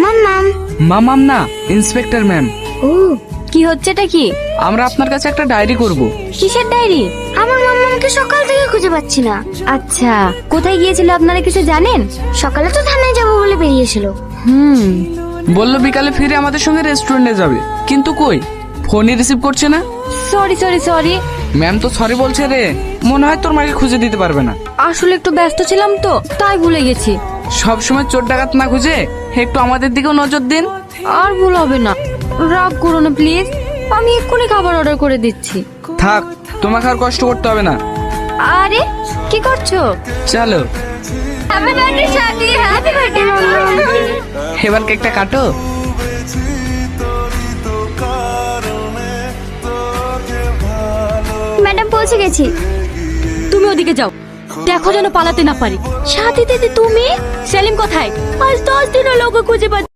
মাম্মাম। মামাম না, inspector ma'am. ও, কি হচ্ছে এটা কি? আমরা আপনার কাছে একটা ডায়েরি করব। কিসের ডায়েরি? আমার মাম্মামকে সকাল থেকে খুঁজে পাচ্ছি না। আচ্ছা, কোথায় গিয়েছিল আপনারা কিছু জানেন? সকালে তো থানায় যাবো বলে বেরিয়েছিল। বললো বিকালে ফিরে আমাদের সঙ্গে রেস্টুরেন্টে যাবে, কিন্তু কই ফোনই রিসিভ করছে না। Sorry sorry sorry. ম্যাম তো সরি বলছে রে, মনে হয় তোর মাকে খুঁজে দিতে পারবে না। আসলে একটু ব্যস্ত ছিলাম তো, তাই ভুলে গেছি। সব সময় চোর ডাকাত না খুঁজে একটু আমাদের দিকেও নজর দিন। আর ভুল হবে না, রাগ করো না প্লিজ। আমি এক্ষুনি খাবার অর্ডার করে দিচ্ছি। থাক, তোমাকে আর কষ্ট করতে হবে না। আরে কি করছো? চলো হ্যাপি বার্থডে শাদি, হ্যাপি বার্থডে মাম্মা। এবার কেকটা কাটো। ম্যাডাম পৌঁছে গেছি। তুমি ওদিকে যাও, দেখো যেন পালাতে না পারি। সাথী দিদি তুমি? সেলিম কোথায়? আজ 10 দিন হলো ওকে খুঁজে পাচ্ছি।